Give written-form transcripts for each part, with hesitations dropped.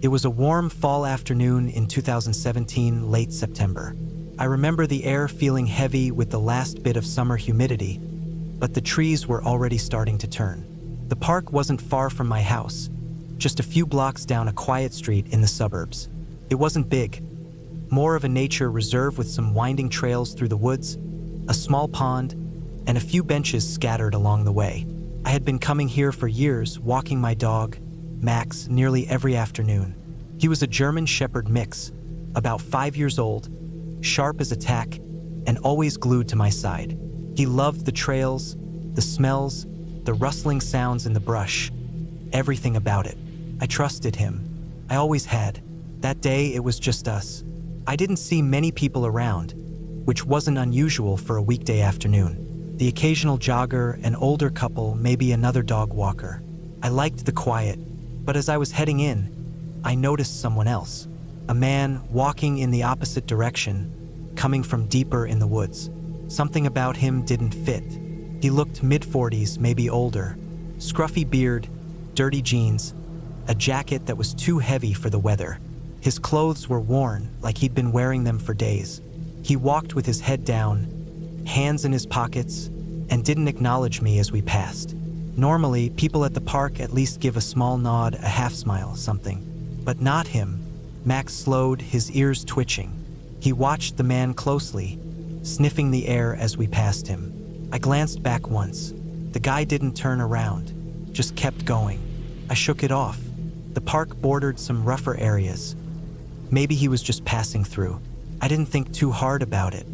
It was a warm fall afternoon in 2017, late September. I remember the air feeling heavy with the last bit of summer humidity, but the trees were already starting to turn. The park wasn't far from my house, just a few blocks down a quiet street in the suburbs. It wasn't big, more of a nature reserve with some winding trails through the woods, a small pond, and a few benches scattered along the way. I had been coming here for years, walking my dog, Max, nearly every afternoon. He was a German Shepherd mix, about 5 years old, sharp as a tack, and always glued to my side. He loved the trails, the smells, the rustling sounds in the brush, everything about it. I trusted him. I always had. That day, it was just us. I didn't see many people around, which wasn't unusual for a weekday afternoon. The occasional jogger, an older couple, maybe another dog walker. I liked the quiet, but as I was heading in, I noticed someone else. A man walking in the opposite direction, coming from deeper in the woods. Something about him didn't fit. He looked mid-40s, maybe older. Scruffy beard, dirty jeans, a jacket that was too heavy for the weather. His clothes were worn, like he'd been wearing them for days. He walked with his head down, hands in his pockets, and didn't acknowledge me as we passed. Normally, people at the park at least give a small nod, a half smile, something. But not him. Max slowed, his ears twitching. He watched the man closely, sniffing the air as we passed him. I glanced back once. The guy didn't turn around, just kept going. I shook it off. The park bordered some rougher areas. Maybe he was just passing through. I didn't think too hard about it.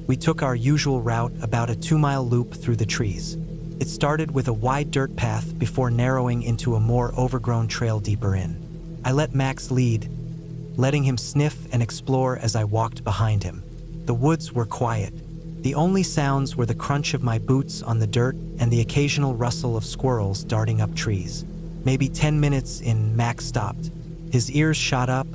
We took our usual route, about a 2-mile loop through the trees. It started with a wide dirt path before narrowing into a more overgrown trail deeper in. I let Max lead, letting him sniff and explore as I walked behind him. The woods were quiet. The only sounds were the crunch of my boots on the dirt and the occasional rustle of squirrels darting up trees. Maybe 10 minutes in, Max stopped. His ears shot up,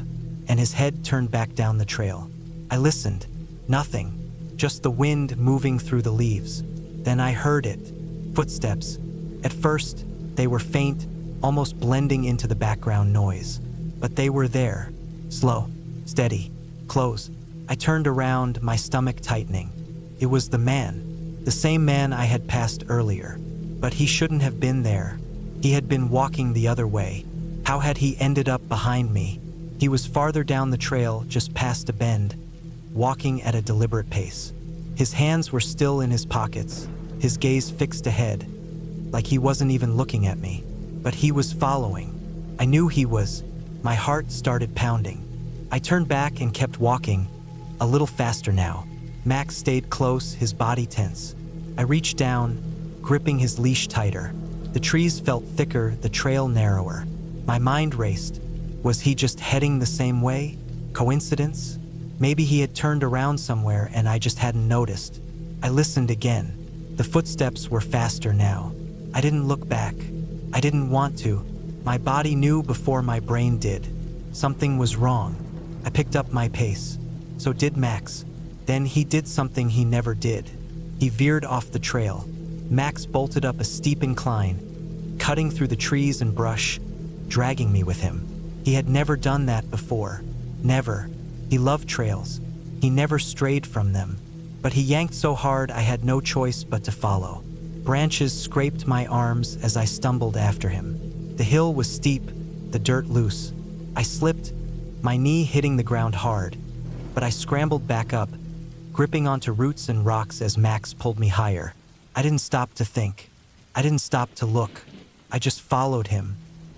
and his head turned back down the trail. I listened. Nothing. Just the wind moving through the leaves. Then I heard it. Footsteps. At first, they were faint, almost blending into the background noise. But they were there. Slow. Steady. Close. I turned around, my stomach tightening. It was the man. The same man I had passed earlier. But he shouldn't have been there. He had been walking the other way. How had he ended up behind me? He was farther down the trail, just past a bend, walking at a deliberate pace. His hands were still in his pockets, his gaze fixed ahead, like he wasn't even looking at me. But he was following. I knew he was. My heart started pounding. I turned back and kept walking, a little faster now. Max stayed close, his body tense. I reached down, gripping his leash tighter. The trees felt thicker, the trail narrower. My mind raced. Was he just heading the same way? Coincidence? Maybe he had turned around somewhere and I just hadn't noticed. I listened again. The footsteps were faster now. I didn't look back. I didn't want to. My body knew before my brain did. Something was wrong. I picked up my pace. So did Max. Then he did something he never did. He veered off the trail. Max bolted up a steep incline, cutting through the trees and brush, dragging me with him. He had never done that before. Never. He loved trails. He never strayed from them. But he yanked so hard I had no choice but to follow. Branches scraped my arms as I stumbled after him. The hill was steep, the dirt loose. I slipped, my knee hitting the ground hard. But I scrambled back up, gripping onto roots and rocks as Max pulled me higher. I didn't stop to think. I didn't stop to look. I just followed him.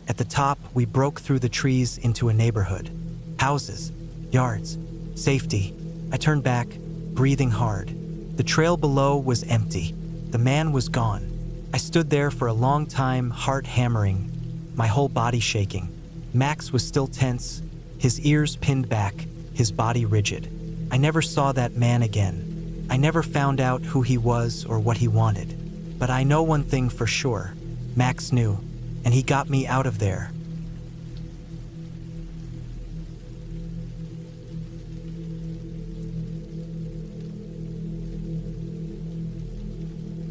At the top, we broke through the trees into a neighborhood. Houses, yards, safety. I turned back, breathing hard. The trail below was empty. The man was gone. I stood there for a long time, heart hammering, my whole body shaking. Max was still tense, his ears pinned back, his body rigid. I never saw that man again. I never found out who he was or what he wanted. But I know one thing for sure. Max knew, and he got me out of there.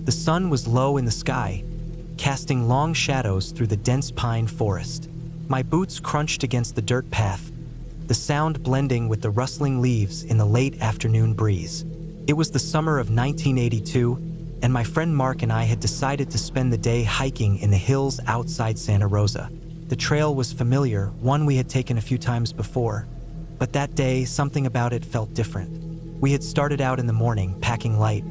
The sun was low in the sky, casting long shadows through the dense pine forest. My boots crunched against the dirt path, the sound blending with the rustling leaves in the late afternoon breeze. It was the summer of 1982, and my friend Mark and I had decided to spend the day hiking in the hills outside Santa Rosa. The trail was familiar, one we had taken a few times before, but that day, something about it felt different. We had started out in the morning, packing light.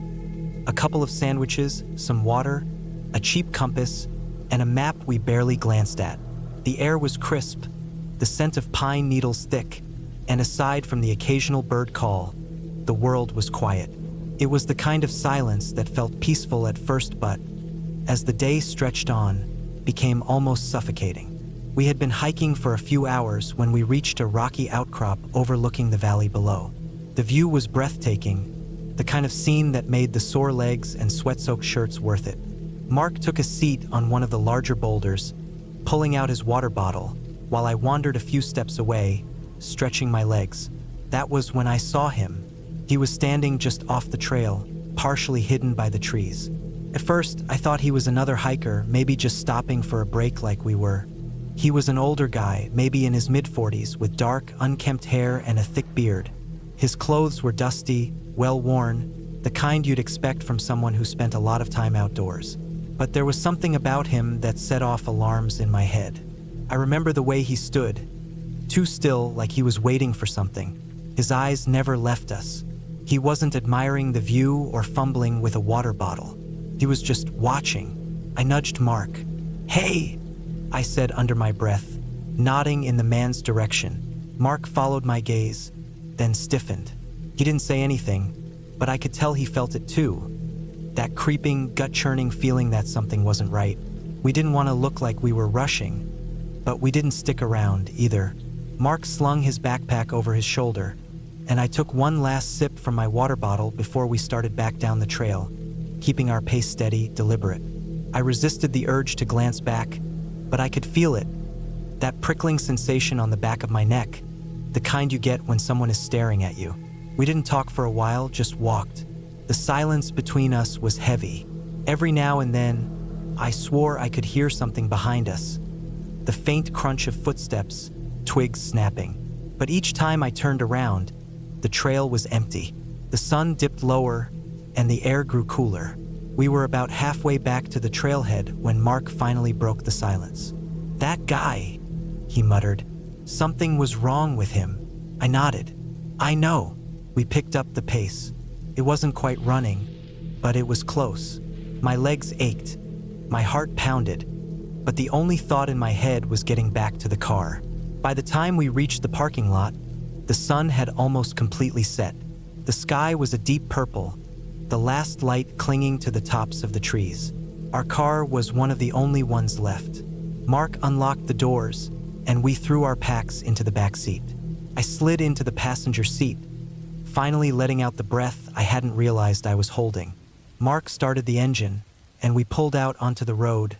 A couple of sandwiches, some water, a cheap compass, and a map we barely glanced at. The air was crisp, the scent of pine needles thick, and aside from the occasional bird call, the world was quiet. It was the kind of silence that felt peaceful at first, but, as the day stretched on, became almost suffocating. We had been hiking for a few hours when we reached a rocky outcrop overlooking the valley below. The view was breathtaking, the kind of scene that made the sore legs and sweat-soaked shirts worth it. Mark took a seat on one of the larger boulders, pulling out his water bottle, while I wandered a few steps away, stretching my legs. That was when I saw him. He was standing just off the trail, partially hidden by the trees. At first, I thought he was another hiker, maybe just stopping for a break like we were. He was an older guy, maybe in his mid-40s, with dark, unkempt hair and a thick beard. His clothes were dusty, well-worn, the kind you'd expect from someone who spent a lot of time outdoors. But there was something about him that set off alarms in my head. I remember the way he stood, too still, like he was waiting for something. His eyes never left us. He wasn't admiring the view or fumbling with a water bottle. He was just watching. I nudged Mark. "Hey!" I said under my breath, nodding in the man's direction. Mark followed my gaze, then stiffened. He didn't say anything, but I could tell he felt it too. That creeping, gut-churning feeling that something wasn't right. We didn't want to look like we were rushing, but we didn't stick around either. Mark slung his backpack over his shoulder, and I took one last sip from my water bottle before we started back down the trail, keeping our pace steady, deliberate. I resisted the urge to glance back, but I could feel it, that prickling sensation on the back of my neck, the kind you get when someone is staring at you. We didn't talk for a while, just walked. The silence between us was heavy. Every now and then, I swore I could hear something behind us, the faint crunch of footsteps, twigs snapping. But each time I turned around, the trail was empty. The sun dipped lower, and the air grew cooler. We were about halfway back to the trailhead when Mark finally broke the silence. "That guy," he muttered. "Something was wrong with him." I nodded. "I know." We picked up the pace. It wasn't quite running, but it was close. My legs ached. My heart pounded. But the only thought in my head was getting back to the car. By the time we reached the parking lot, the sun had almost completely set. The sky was a deep purple, the last light clinging to the tops of the trees. Our car was one of the only ones left. Mark unlocked the doors, and we threw our packs into the back seat. I slid into the passenger seat, finally letting out the breath I hadn't realized I was holding. Mark started the engine, and we pulled out onto the road,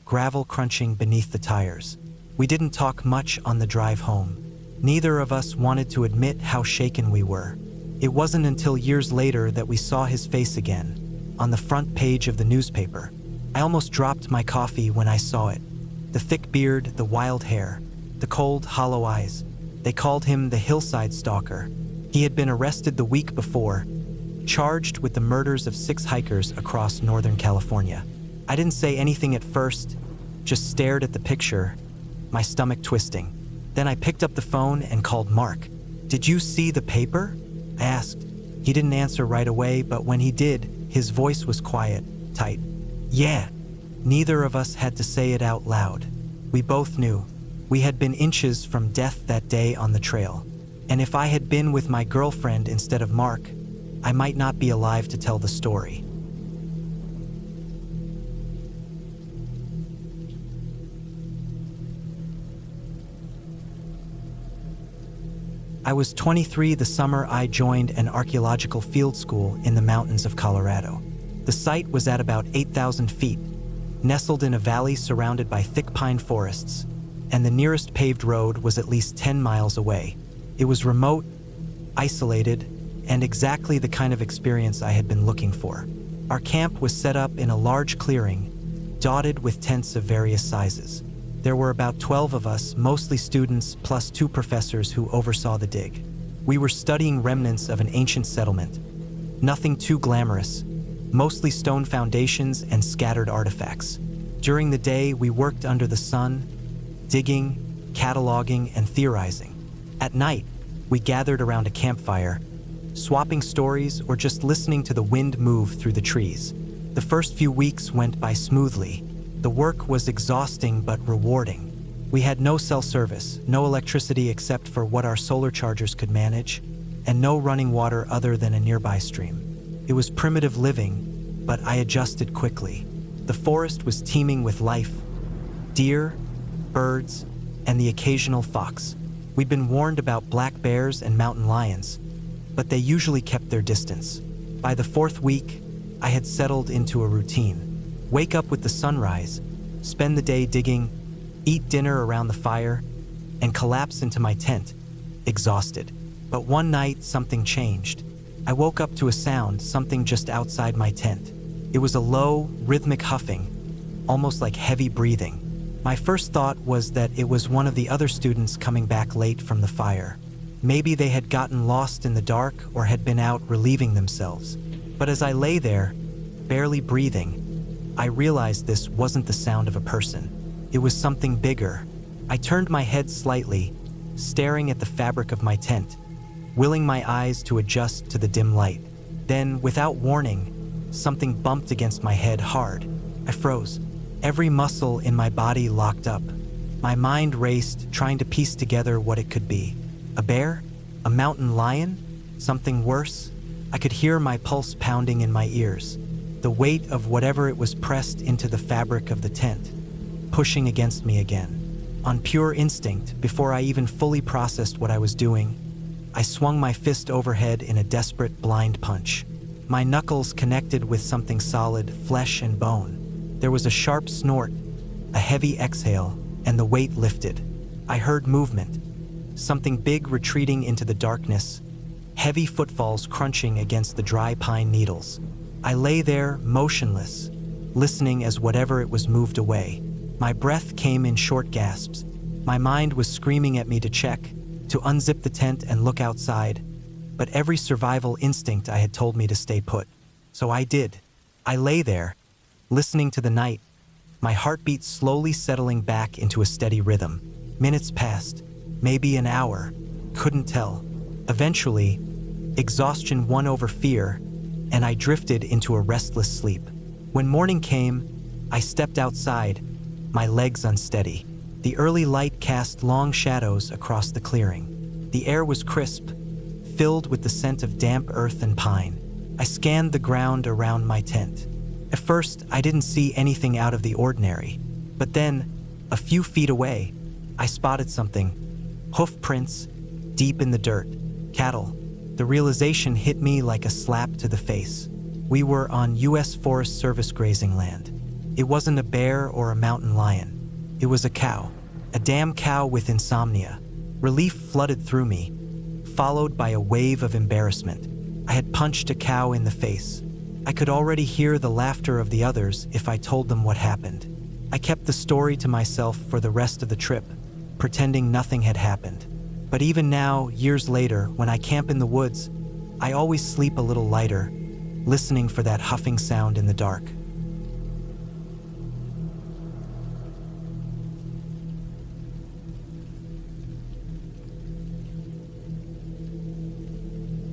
gravel crunching beneath the tires. We didn't talk much on the drive home. Neither of us wanted to admit how shaken we were. It wasn't until years later that we saw his face again, on the front page of the newspaper. I almost dropped my coffee when I saw it. The thick beard, the wild hair, the cold, hollow eyes. They called him the hillside stalker. He had been arrested the week before, charged with the murders of 6 hikers across Northern California. I didn't say anything at first, just stared at the picture, my stomach twisting. Then I picked up the phone and called Mark. "Did you see the paper?" I asked. He didn't answer right away, but when he did, his voice was quiet, tight. "Yeah." Neither of us had to say it out loud. We both knew. We had been inches from death that day on the trail. And if I had been with my girlfriend instead of Mark, I might not be alive to tell the story. I was 23 the summer I joined an archaeological field school in the mountains of Colorado. The site was at about 8,000 feet, nestled in a valley surrounded by thick pine forests, and the nearest paved road was at least 10 miles away. It was remote, isolated, and exactly the kind of experience I had been looking for. Our camp was set up in a large clearing, dotted with tents of various sizes. There were about 12 of us, mostly students, plus 2 professors who oversaw the dig. We were studying remnants of an ancient settlement. Nothing too glamorous, mostly stone foundations and scattered artifacts. During the day, we worked under the sun, digging, cataloging, and theorizing. At night, we gathered around a campfire, swapping stories or just listening to the wind move through the trees. The first few weeks went by smoothly. The work was exhausting but rewarding. We had no cell service, no electricity except for what our solar chargers could manage, and no running water other than a nearby stream. It was primitive living, but I adjusted quickly. The forest was teeming with life: deer, birds, and the occasional fox. We'd been warned about black bears and mountain lions, but they usually kept their distance. By the 4th week, I had settled into a routine. Wake up with the sunrise, spend the day digging, eat dinner around the fire, and collapse into my tent, exhausted. But one night, something changed. I woke up to a sound, something just outside my tent. It was a low, rhythmic huffing, almost like heavy breathing. My first thought was that it was one of the other students coming back late from the fire. Maybe they had gotten lost in the dark or had been out relieving themselves. But as I lay there, barely breathing, I realized this wasn't the sound of a person. It was something bigger. I turned my head slightly, staring at the fabric of my tent, willing my eyes to adjust to the dim light. Then, without warning, something bumped against my head hard. I froze. Every muscle in my body locked up. My mind raced, trying to piece together what it could be. A bear? A mountain lion? Something worse? I could hear my pulse pounding in my ears. The weight of whatever it was pressed into the fabric of the tent, pushing against me again. On pure instinct, before I even fully processed what I was doing, I swung my fist overhead in a desperate blind punch. My knuckles connected with something solid, flesh and bone. There was a sharp snort, a heavy exhale, and the weight lifted. I heard movement, something big retreating into the darkness, heavy footfalls crunching against the dry pine needles. I lay there, motionless, listening as whatever it was moved away. My breath came in short gasps. My mind was screaming at me to check, to unzip the tent and look outside, but every survival instinct I had told me to stay put. So I did. I lay there, listening to the night, my heartbeat slowly settling back into a steady rhythm. Minutes passed, maybe an hour, couldn't tell. Eventually, exhaustion won over fear, and I drifted into a restless sleep. When morning came, I stepped outside, my legs unsteady. The early light cast long shadows across the clearing. The air was crisp, filled with the scent of damp earth and pine. I scanned the ground around my tent. At first, I didn't see anything out of the ordinary. But then, a few feet away, I spotted something. Hoof prints, deep in the dirt. Cattle. The realization hit me like a slap to the face. We were on U.S. Forest Service grazing land. It wasn't a bear or a mountain lion. It was a cow. A damn cow with insomnia. Relief flooded through me, followed by a wave of embarrassment. I had punched a cow in the face. I could already hear the laughter of the others if I told them what happened. I kept the story to myself for the rest of the trip, pretending nothing had happened. But even now, years later, when I camp in the woods, I always sleep a little lighter, listening for that huffing sound in the dark.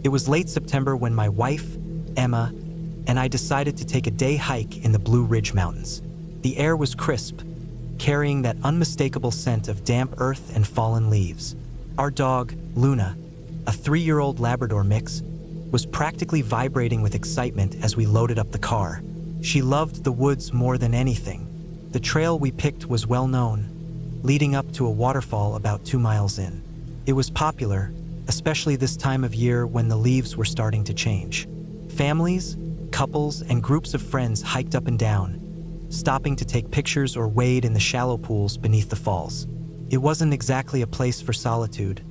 It was late September when my wife, Emma, and I decided to take a day hike in the Blue Ridge Mountains. The air was crisp, carrying that unmistakable scent of damp earth and fallen leaves. Our dog, Luna, a 3-year-old Labrador mix, was practically vibrating with excitement as we loaded up the car. She loved the woods more than anything. The trail we picked was well known, leading up to a waterfall about 2 miles in. It was popular, especially this time of year when the leaves were starting to change. Families, couples, and groups of friends hiked up and down, stopping to take pictures or wade in the shallow pools beneath the falls. It wasn't exactly a place for solitude,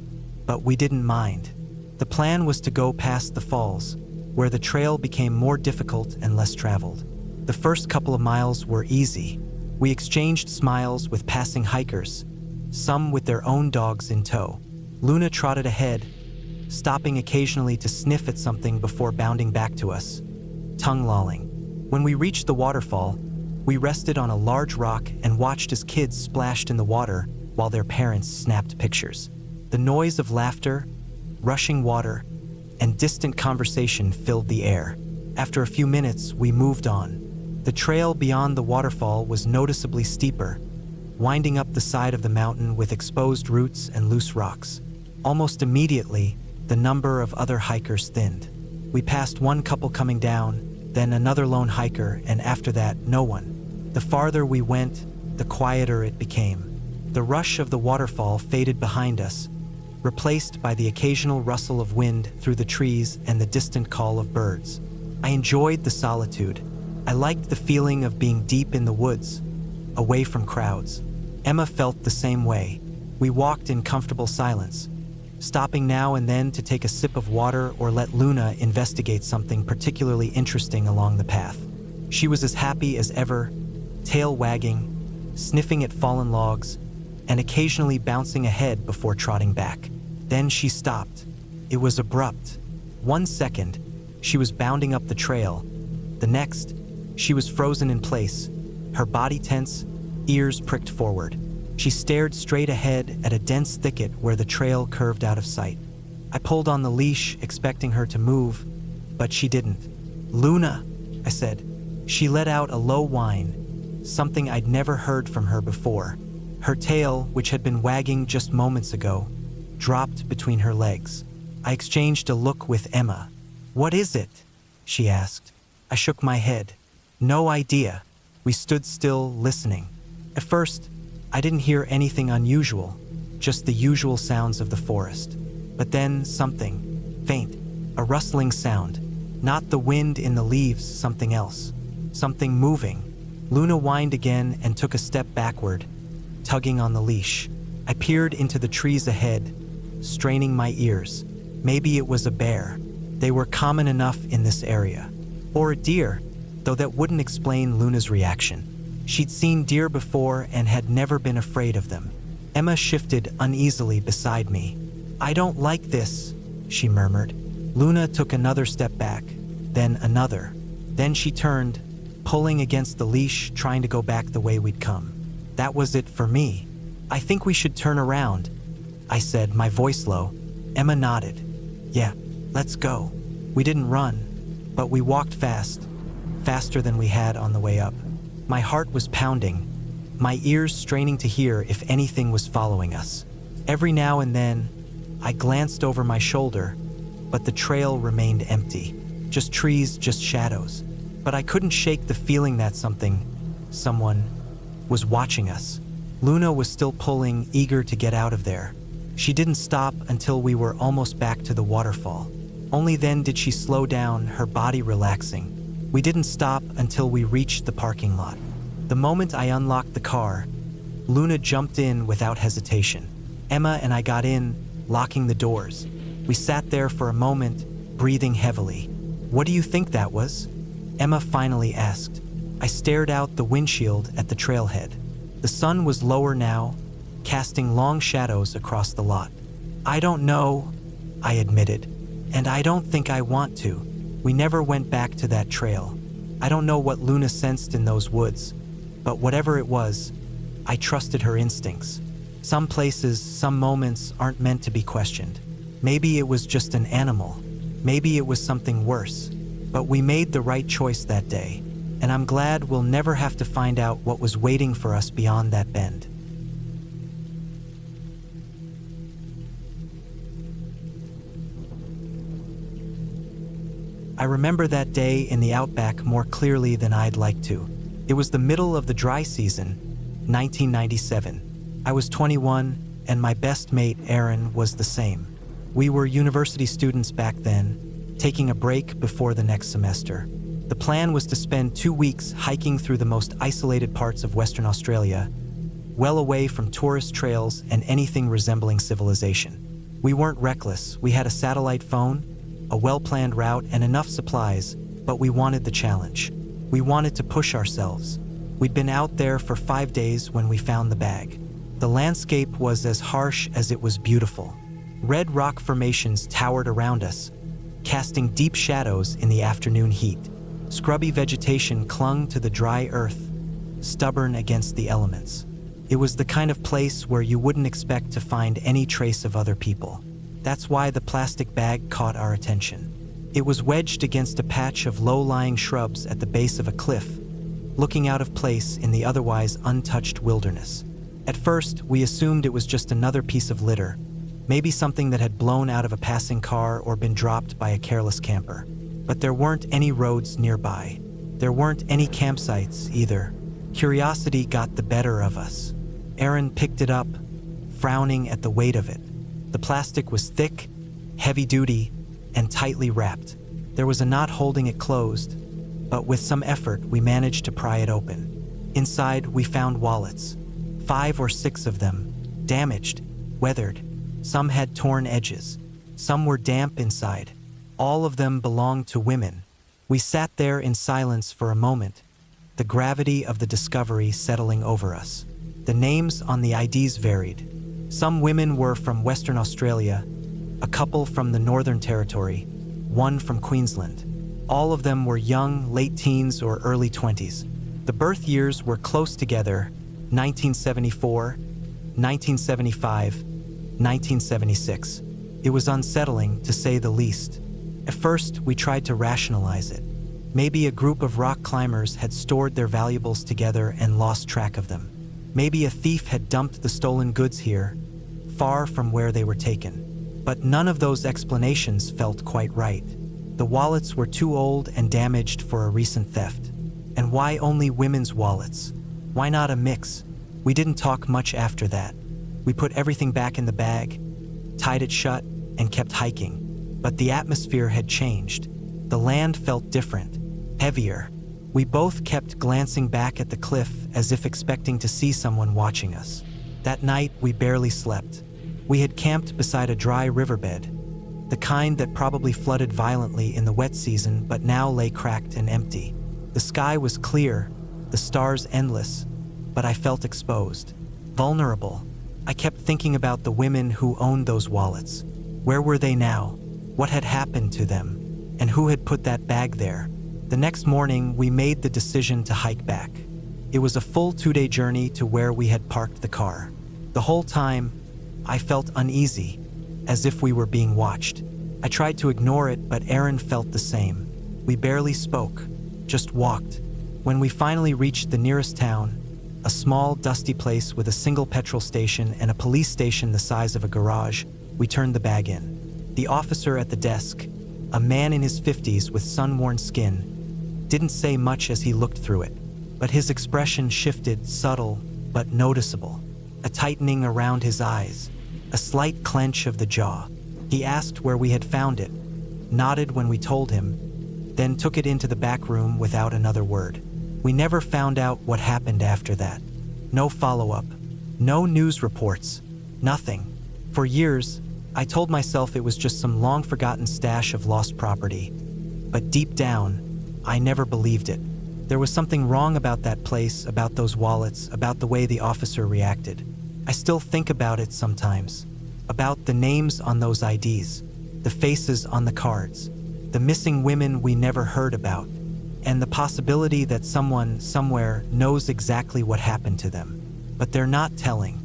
but we didn't mind. The plan was to go past the falls, where the trail became more difficult and less traveled. The first couple of miles were easy, We exchanged smiles with passing hikers, some with their own dogs in tow. Luna trotted ahead, stopping occasionally to sniff at something before bounding back to us, tongue lolling. When we reached the waterfall, we rested on a large rock and watched as kids splashed in the water while their parents snapped pictures. The noise of laughter, rushing water, and distant conversation filled the air. After a few minutes, we moved on. The trail beyond the waterfall was noticeably steeper, winding up the side of the mountain with exposed roots and loose rocks. Almost immediately, the number of other hikers thinned. We passed one couple coming down, then another lone hiker, and after that, no one. The farther we went, the quieter it became. The rush of the waterfall faded behind us, replaced by the occasional rustle of wind through the trees and the distant call of birds. I enjoyed the solitude. I liked the feeling of being deep in the woods, away from crowds. Emma felt the same way. We walked in comfortable silence, stopping now and then to take a sip of water or let Luna investigate something particularly interesting along the path. She was as happy as ever, tail wagging, sniffing at fallen logs, and occasionally bouncing ahead before trotting back. Then she stopped. It was abrupt. 1 second, she was bounding up the trail. The next, she was frozen in place, her body tense, ears pricked forward. She stared straight ahead at a dense thicket where the trail curved out of sight. I pulled on the leash, expecting her to move, but she didn't. "Luna," I said. She let out a low whine, something I'd never heard from her before. Her tail, which had been wagging just moments ago, dropped between her legs. I exchanged a look with Emma. "What is it?" she asked. I shook my head. "No idea." We stood still, listening. At first, I didn't hear anything unusual, just the usual sounds of the forest. But then something, faint, a rustling sound. Not the wind in the leaves, something else. Something moving. Luna whined again and took a step backward, tugging on the leash. I peered into the trees ahead, straining my ears. Maybe it was a bear. They were common enough in this area. Or a deer, though that wouldn't explain Luna's reaction. She'd seen deer before and had never been afraid of them. Emma shifted uneasily beside me. "I don't like this," she murmured. Luna took another step back, then another. Then she turned, pulling against the leash, trying to go back the way we'd come. That was it for me. "I think we should turn around," I said, my voice low. Emma nodded. "Yeah, let's go." We didn't run, but we walked fast, faster than we had on the way up. My heart was pounding, my ears straining to hear if anything was following us. Every now and then, I glanced over my shoulder, but the trail remained empty. Just trees, just shadows. But I couldn't shake the feeling that someone, was watching us. Luna was still pulling, eager to get out of there. She didn't stop until we were almost back to the waterfall. Only then did she slow down, her body relaxing. We didn't stop until we reached the parking lot. The moment I unlocked the car, Luna jumped in without hesitation. Emma and I got in, locking the doors. We sat there for a moment, breathing heavily. "What do you think that was?" Emma finally asked. I stared out the windshield at the trailhead. The sun was lower now, casting long shadows across the lot. "I don't know," I admitted, "and I don't think I want to." We never went back to that trail. I don't know what Luna sensed in those woods, but whatever it was, I trusted her instincts. Some places, some moments aren't meant to be questioned. Maybe it was just an animal. Maybe it was something worse. But we made the right choice that day, and I'm glad we'll never have to find out what was waiting for us beyond that bend. I remember that day in the outback more clearly than I'd like to. It was the middle of the dry season, 1997. I was 21, and my best mate, Aaron, was the same. We were university students back then, taking a break before the next semester. The plan was to spend 2 weeks hiking through the most isolated parts of Western Australia, well away from tourist trails and anything resembling civilization. We weren't reckless. We had a satellite phone, a well-planned route, and enough supplies, but we wanted the challenge. We wanted to push ourselves. We'd been out there for 5 days when we found the bag. The landscape was as harsh as it was beautiful. Red rock formations towered around us, casting deep shadows in the afternoon heat. Scrubby vegetation clung to the dry earth, stubborn against the elements. It was the kind of place where you wouldn't expect to find any trace of other people. That's why the plastic bag caught our attention. It was wedged against a patch of low-lying shrubs at the base of a cliff, looking out of place in the otherwise untouched wilderness. At first, we assumed it was just another piece of litter, maybe something that had blown out of a passing car or been dropped by a careless camper. But there weren't any roads nearby. There weren't any campsites either. Curiosity got the better of us. Aaron picked it up, frowning at the weight of it. The plastic was thick, heavy-duty, and tightly wrapped. There was a knot holding it closed, but with some effort, we managed to pry it open. Inside, we found wallets. 5 or 6 of them, damaged, weathered. Some had torn edges. Some were damp inside. All of them belonged to women. We sat there in silence for a moment, the gravity of the discovery settling over us. The names on the IDs varied. Some women were from Western Australia, a couple from the Northern Territory, one from Queensland. All of them were young, late teens or early 20s. The birth years were close together: 1974, 1975, 1976. It was unsettling, to say the least. At first, we tried to rationalize it. Maybe a group of rock climbers had stored their valuables together and lost track of them. Maybe a thief had dumped the stolen goods here, far from where they were taken. But none of those explanations felt quite right. The wallets were too old and damaged for a recent theft. And why only women's wallets? Why not a mix? We didn't talk much after that. We put everything back in the bag, tied it shut, and kept hiking. But the atmosphere had changed. The land felt different, heavier. We both kept glancing back at the cliff as if expecting to see someone watching us. That night, we barely slept. We had camped beside a dry riverbed, the kind that probably flooded violently in the wet season but now lay cracked and empty. The sky was clear, the stars endless, but I felt exposed, vulnerable. I kept thinking about the women who owned those wallets. Where were they now? What had happened to them? And who had put that bag there? The next morning, we made the decision to hike back. It was a full 2-day journey to where we had parked the car. The whole time, I felt uneasy, as if we were being watched. I tried to ignore it, but Aaron felt the same. We barely spoke, just walked. When we finally reached the nearest town, a small, dusty place with a single petrol station and a police station the size of a garage, we turned the bag in. The officer at the desk, a man in his 50s with sun-worn skin, didn't say much as he looked through it, but his expression shifted, subtle but noticeable. A tightening around his eyes, a slight clench of the jaw. He asked where we had found it, nodded when we told him, then took it into the back room without another word. We never found out what happened after that. No follow-up, no news reports, nothing. For years, I told myself it was just some long-forgotten stash of lost property. But deep down, I never believed it. There was something wrong about that place, about those wallets, about the way the officer reacted. I still think about it sometimes. About the names on those IDs, the faces on the cards, the missing women we never heard about, and the possibility that someone, somewhere, knows exactly what happened to them. But they're not telling.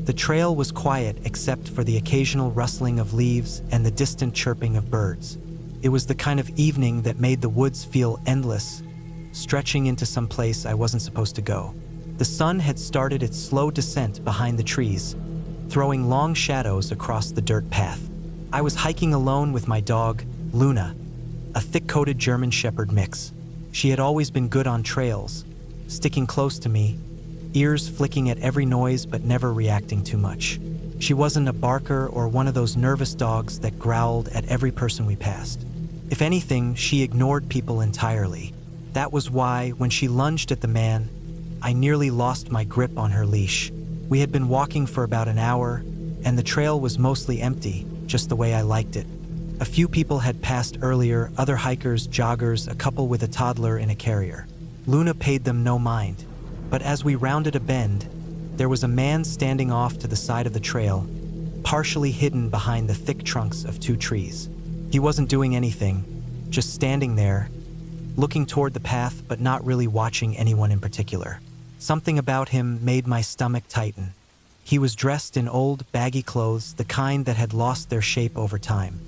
The trail was quiet except for the occasional rustling of leaves and the distant chirping of birds. It was the kind of evening that made the woods feel endless, stretching into some place I wasn't supposed to go. The sun had started its slow descent behind the trees, throwing long shadows across the dirt path. I was hiking alone with my dog, Luna, a thick-coated German Shepherd mix. She had always been good on trails, sticking close to me, ears flicking at every noise but never reacting too much. She wasn't a barker or one of those nervous dogs that growled at every person we passed. If anything, she ignored people entirely. That was why, when she lunged at the man, I nearly lost my grip on her leash. We had been walking for about an hour, and the trail was mostly empty, just the way I liked it. A few people had passed earlier, other hikers, joggers, a couple with a toddler in a carrier. Luna paid them no mind. But as we rounded a bend, there was a man standing off to the side of the trail, partially hidden behind the thick trunks of two trees. He wasn't doing anything, just standing there, looking toward the path but not really watching anyone in particular. Something about him made my stomach tighten. He was dressed in old, baggy clothes, the kind that had lost their shape over time.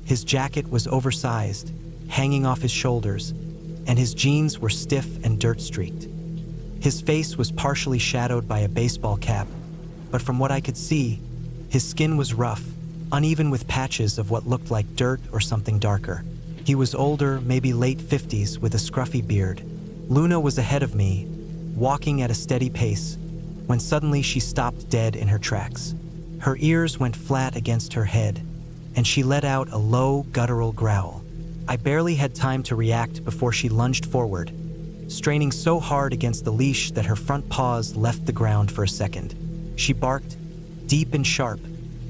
His jacket was oversized, hanging off his shoulders, and his jeans were stiff and dirt-streaked. His face was partially shadowed by a baseball cap, but from what I could see, his skin was rough, uneven with patches of what looked like dirt or something darker. He was older, maybe late 50s, with a scruffy beard. Luna was ahead of me, walking at a steady pace, when suddenly she stopped dead in her tracks. Her ears went flat against her head, and she let out a low, guttural growl. I barely had time to react before she lunged forward, straining so hard against the leash that her front paws left the ground for a second. She barked, deep and sharp,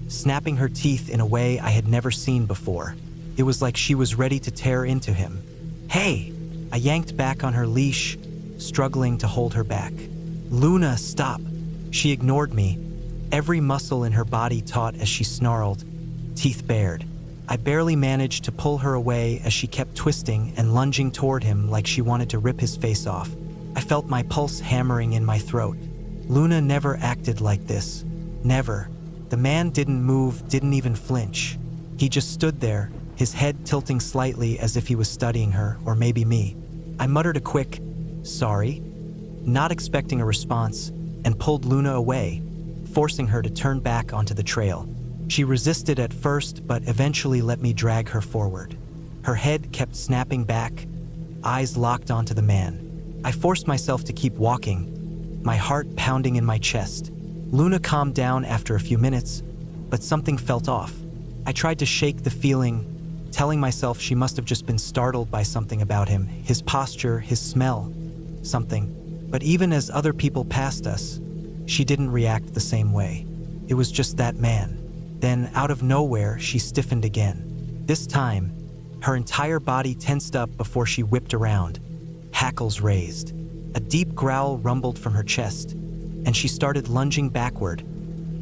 snapping her teeth in a way I had never seen before. It was like she was ready to tear into him. "Hey!" I yanked back on her leash, struggling to hold her back. "Luna, stop!" She ignored me, every muscle in her body taut as she snarled, teeth bared. I barely managed to pull her away as she kept twisting and lunging toward him like she wanted to rip his face off. I felt my pulse hammering in my throat. Luna never acted like this. Never. The man didn't move, didn't even flinch. He just stood there, his head tilting slightly as if he was studying her, or maybe me. I muttered a quick, "Sorry," not expecting a response, and pulled Luna away, forcing her to turn back onto the trail. She resisted at first, but eventually let me drag her forward. Her head kept snapping back, eyes locked onto the man. I forced myself to keep walking, my heart pounding in my chest. Luna calmed down after a few minutes, but something felt off. I tried to shake the feeling, telling myself she must have just been startled by something about him, his posture, his smell, something. But even as other people passed us, she didn't react the same way. It was just that man. Then, out of nowhere, she stiffened again. This time, her entire body tensed up before she whipped around, hackles raised. A deep growl rumbled from her chest, and she started lunging backward,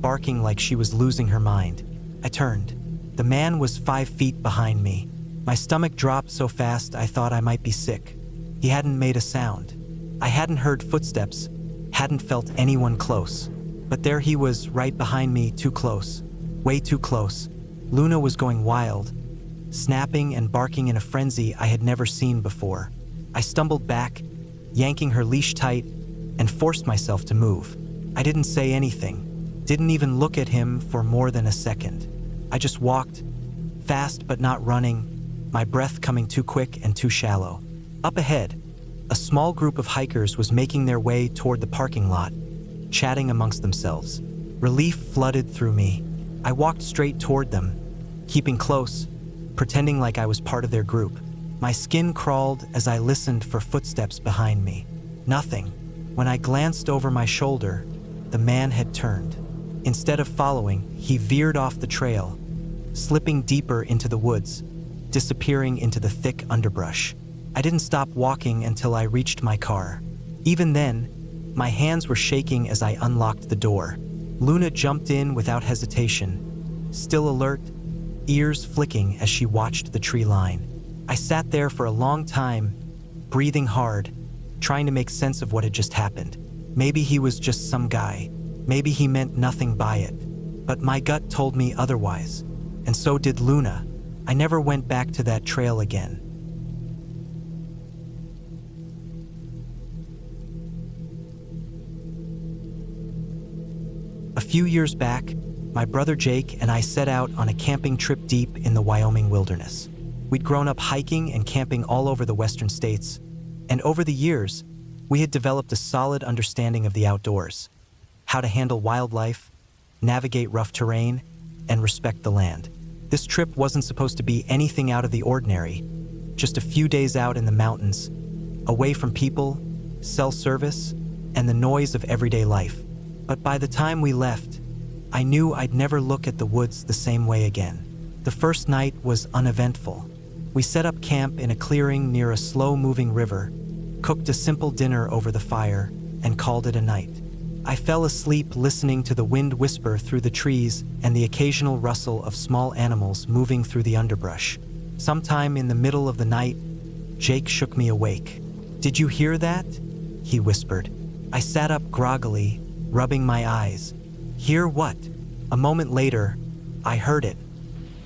barking like she was losing her mind. I turned. The man was 5 feet behind me. My stomach dropped so fast I thought I might be sick. He hadn't made a sound. I hadn't heard footsteps, hadn't felt anyone close. But there he was, right behind me, too close. Way too close. Luna was going wild, snapping and barking in a frenzy I had never seen before. I stumbled back, yanking her leash tight, and forced myself to move. I didn't say anything, didn't even look at him for more than a second. I just walked, fast but not running, my breath coming too quick and too shallow. Up ahead, a small group of hikers was making their way toward the parking lot, chatting amongst themselves. Relief flooded through me. I walked straight toward them, keeping close, pretending like I was part of their group. My skin crawled as I listened for footsteps behind me. Nothing. When I glanced over my shoulder, the man had turned. Instead of following, he veered off the trail, slipping deeper into the woods, disappearing into the thick underbrush. I didn't stop walking until I reached my car. Even then, my hands were shaking as I unlocked the door. Luna jumped in without hesitation, still alert, ears flicking as she watched the tree line. I sat there for a long time, breathing hard, trying to make sense of what had just happened. Maybe he was just some guy. Maybe he meant nothing by it. But my gut told me otherwise. And so did Luna. I never went back to that trail again. A few years back, my brother Jake and I set out on a camping trip deep in the Wyoming wilderness. We'd grown up hiking and camping all over the western states, and over the years, we had developed a solid understanding of the outdoors, how to handle wildlife, navigate rough terrain, and respect the land. This trip wasn't supposed to be anything out of the ordinary, just a few days out in the mountains, away from people, cell service, and the noise of everyday life. But by the time we left, I knew I'd never look at the woods the same way again. The first night was uneventful. We set up camp in a clearing near a slow-moving river, cooked a simple dinner over the fire, and called it a night. I fell asleep listening to the wind whisper through the trees and the occasional rustle of small animals moving through the underbrush. Sometime in the middle of the night, Jake shook me awake. "Did you hear that?" he whispered. I sat up groggily, rubbing my eyes. "Hear what?" A moment later, I heard it.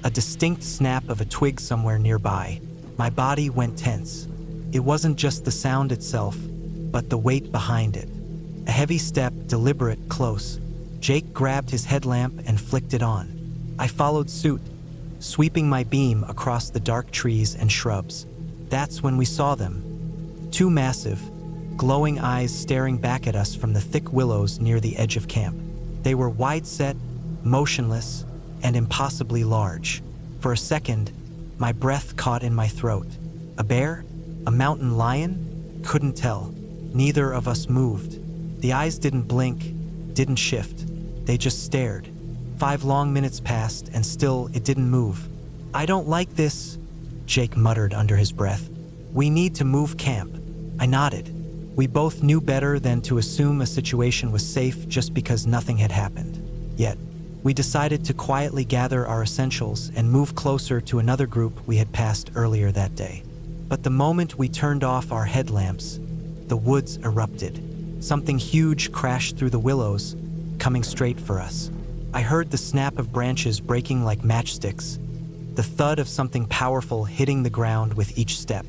A distinct snap of a twig somewhere nearby. My body went tense. It wasn't just the sound itself, but the weight behind it. A heavy step, deliberate, close. Jake grabbed his headlamp and flicked it on. I followed suit, sweeping my beam across the dark trees and shrubs. That's when we saw them. Two massive, glowing eyes staring back at us from the thick willows near the edge of camp. They were wide-set, motionless, and impossibly large. For a second, my breath caught in my throat. A bear? A mountain lion? Couldn't tell. Neither of us moved. The eyes didn't blink, didn't shift. They just stared. 5 long minutes passed, and still it didn't move. "I don't like this," Jake muttered under his breath. "We need to move camp." I nodded. We both knew better than to assume a situation was safe just because nothing had happened. Yet, we decided to quietly gather our essentials and move closer to another group we had passed earlier that day. But the moment we turned off our headlamps, the woods erupted. Something huge crashed through the willows, coming straight for us. I heard the snap of branches breaking like matchsticks, the thud of something powerful hitting the ground with each step.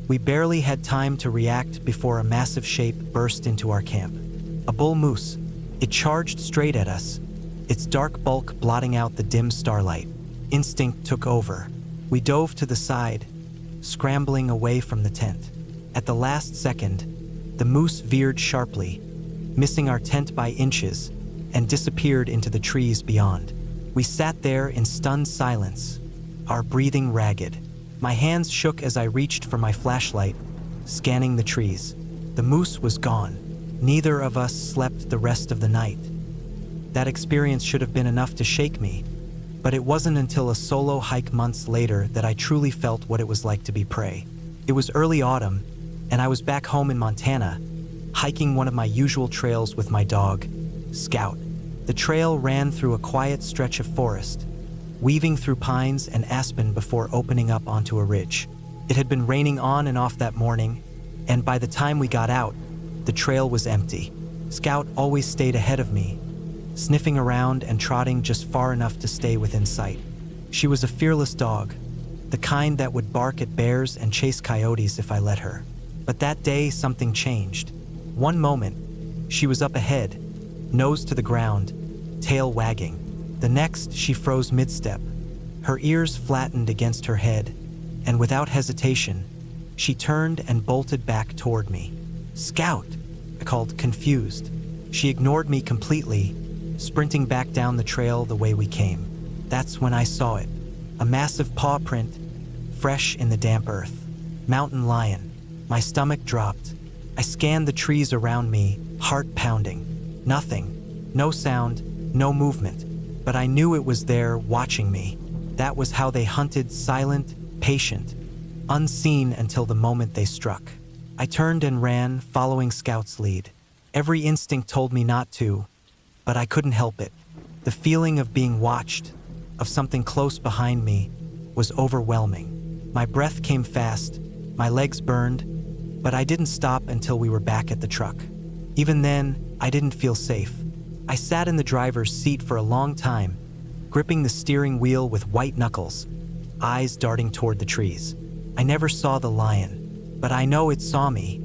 We barely had time to react before a massive shape burst into our camp. A bull moose. It charged straight at us, its dark bulk blotting out the dim starlight. Instinct took over. We dove to the side, scrambling away from the tent. At the last second, the moose veered sharply, missing our tent by inches, and disappeared into the trees beyond. We sat there in stunned silence, our breathing ragged. My hands shook as I reached for my flashlight, scanning the trees. The moose was gone. Neither of us slept the rest of the night. That experience should have been enough to shake me, but it wasn't until a solo hike months later that I truly felt what it was like to be prey. It was early autumn, and I was back home in Montana, hiking one of my usual trails with my dog, Scout. The trail ran through a quiet stretch of forest, weaving through pines and aspen before opening up onto a ridge. It had been raining on and off that morning, and by the time we got out, the trail was empty. Scout always stayed ahead of me, sniffing around and trotting just far enough to stay within sight. She was a fearless dog, the kind that would bark at bears and chase coyotes if I let her. But that day, something changed. One moment, she was up ahead, nose to the ground, tail wagging. The next, she froze mid-step. Her ears flattened against her head, and without hesitation, she turned and bolted back toward me. "Scout!" I called, confused. She ignored me completely, sprinting back down the trail the way we came. That's when I saw it. A massive paw print, fresh in the damp earth. Mountain lion. My stomach dropped. I scanned the trees around me, heart pounding. Nothing. No sound, no movement. But I knew it was there, watching me. That was how they hunted, silent, patient, unseen until the moment they struck. I turned and ran, following Scout's lead. Every instinct told me not to, but I couldn't help it. The feeling of being watched, of something close behind me, was overwhelming. My breath came fast, my legs burned, but I didn't stop until we were back at the truck. Even then, I didn't feel safe. I sat in the driver's seat for a long time, gripping the steering wheel with white knuckles, eyes darting toward the trees. I never saw the lion, but I know it saw me,